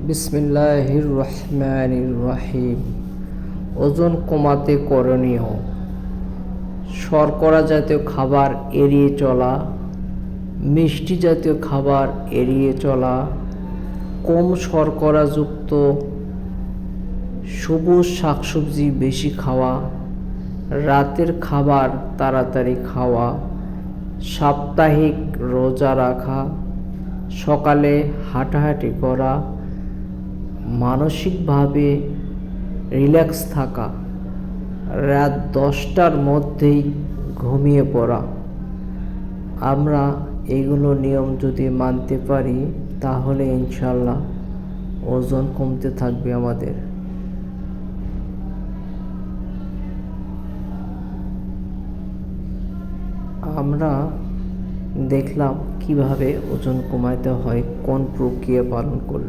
বিসমিল্লাহির রহমানির রহিম। ওজন কমাতে করণীয়: শর্করা জাতীয় খাবার এড়িয়ে চলা, মিষ্টি জাতীয় খাবার এড়িয়ে চলা, কম শর্করাযুক্ত সবুজ শাকসবজি বেশি খাওয়া, রাতের খাবার তাড়াতাড়ি খাওয়া, সাপ্তাহিক রোজা রাখা, সকালে হাঁটাহাঁটি করা, মানসিকভাবে রিল্যাক্স থাকা, রাত 10টার মধ্যেই ঘুমিয়ে পড়া। আমরা এগুলো নিয়ম যদি মানতে পারি তাহলে ইনশাল্লাহ ওজন কমতে থাকবে আমাদের। আমরা দেখলাম কিভাবে ওজন কমাতে হয়, কোন প্রক্রিয়া পালন করলে।